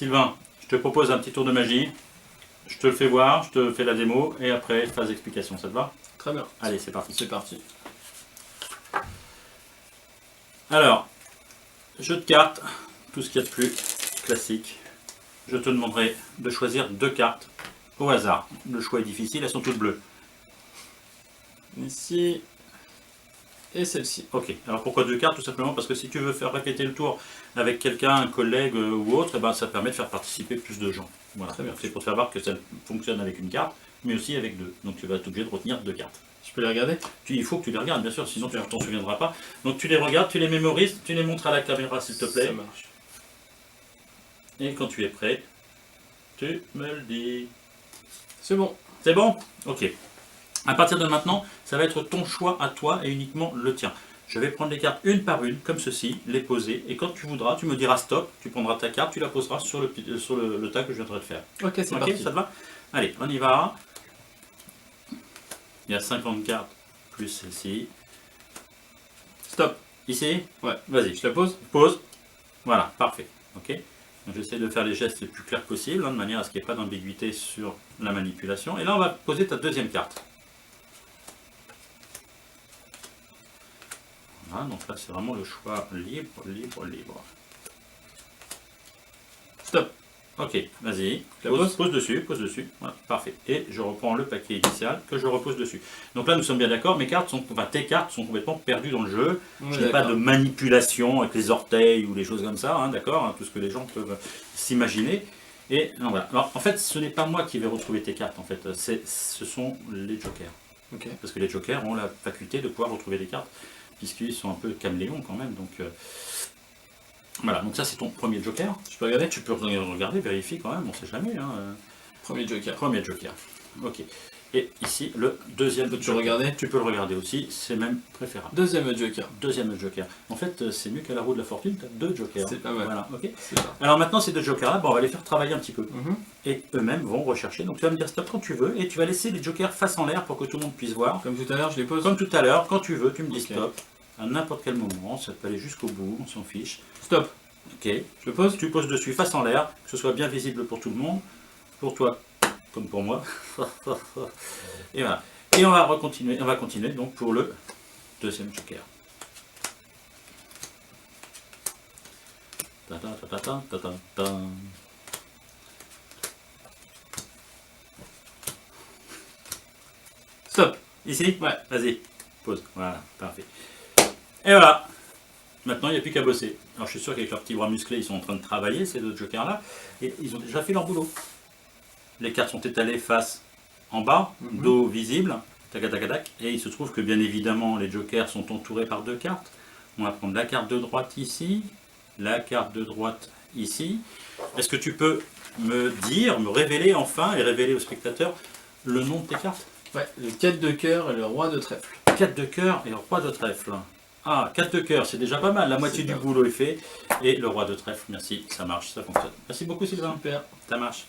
Sylvain, je te propose un petit tour de magie. Je te le fais voir, je te fais la démo et après phase d'explication, ça te va? Très bien. Allez, c'est parti. C'est parti. Alors, jeu de cartes, tout ce qu'il y a de plus classique. Je te demanderai de choisir 2 cartes au hasard. Le choix est difficile, elles sont toutes bleues. Ici et celle-ci. Ok, alors pourquoi 2 cartes? Tout simplement parce que si tu veux faire répéter le tour avec quelqu'un, un collègue ou autre, eh ben, ça permet de faire participer plus de gens. Voilà. Très bien. C'est pour savoir que ça fonctionne avec une carte, mais aussi avec 2. Donc tu vas être obligé de retenir 2 cartes. Je peux les regarder? Il faut que tu les regardes, bien sûr, sinon tu ne t'en souviendras pas. Donc tu les regardes, tu les mémorises, tu les montres à la caméra s'il te plaît. Ça marche. Et quand tu es prêt, tu me le dis. C'est bon. C'est bon? Ok. À partir de maintenant, ça va être ton choix à toi et uniquement le tien. Je vais prendre les cartes une par une, comme ceci, les poser. Et quand tu voudras, tu me diras stop, tu prendras ta carte, tu la poseras sur le tas que je viendrai de faire. Ok, c'est parti. Ça te va? Allez, on y va. Il y a 50 cartes, plus celle-ci. Stop. Ici? Ouais. Vas-y. Je la pose? Pause. Voilà, parfait. Ok. J'essaie de faire les gestes les plus clairs possibles, de manière à ce qu'il n'y ait pas d'ambiguïté sur la manipulation. Et là, on va poser ta deuxième carte. Voilà, donc là, c'est vraiment le choix libre, libre, libre. Stop. Ok, vas-y. Je la pose? Pose dessus, pose dessus. Voilà, parfait. Et je reprends le paquet initial que je repose dessus. Donc là, nous sommes bien d'accord, tes cartes sont complètement perdues dans le jeu. Je n'ai pas de manipulation avec les orteils ou les choses comme ça, hein, d'accord, hein, tout ce que les gens peuvent s'imaginer. Et non, voilà. Alors, en fait, ce n'est pas moi qui vais retrouver tes cartes, en fait. Ce sont les jokers. Ok. Parce que les jokers ont la faculté de pouvoir retrouver les cartes, puisqu'ils sont un peu caméléons quand même. Donc, voilà, donc ça c'est ton premier joker. Je peux regarder? Tu peux regarder, vérifier quand même, on sait jamais. Hein. Premier joker. Premier joker. Ok. Et ici, le deuxième Peux-tu joker. regarder? Tu peux le regarder aussi, c'est même préférable. Deuxième joker. Deuxième joker. En fait, c'est mieux qu'à la roue de la fortune, tu as 2 jokers. C'est pas mal. Voilà, ok. C'est ça. Alors maintenant, ces 2 jokers-là, bon, on va les faire travailler un petit peu. Mhm. Et eux-mêmes vont rechercher. Donc tu vas me dire stop quand tu veux, et tu vas laisser les jokers face en l'air pour que tout le monde puisse voir. Comme tout à l'heure, je les pose? Comme tout à l'heure, quand tu veux, tu me dis Ok. stop. À n'importe quel moment, ça peut aller jusqu'au bout, on s'en fiche. Stop. Ok. Je le pose? Tu poses dessus face en l'air, que ce soit bien visible pour tout le monde, pour toi comme pour moi. Et voilà. Et on va continuer donc pour le deuxième joker. Ta ta ta ta ta ta ta. Stop. Ici? Ouais. Vas-y, pose. Voilà, parfait. Et voilà. Maintenant, il n'y a plus qu'à bosser. Alors, je suis sûr qu'avec leurs petits bras musclés, ils sont en train de travailler, ces 2 jokers-là, et ils ont déjà fait leur boulot. Les cartes sont étalées face en bas, dos visible, tac, tac, tac, et il se trouve que, bien évidemment, les jokers sont entourés par 2 cartes. On va prendre la carte de droite ici, la carte de droite ici. Est-ce que tu peux me dire, me révéler enfin, et révéler aux spectateurs, le nom de tes cartes? Ouais. Le 4 de cœur et le roi de trèfle. 4 de cœur et le roi de trèfle. Ah, 4 de cœur, c'est déjà pas mal, la moitié du boulot est fait. Et le roi de trèfle, merci, ça marche, ça fonctionne. Merci beaucoup Sylvain. Super. Ça marche.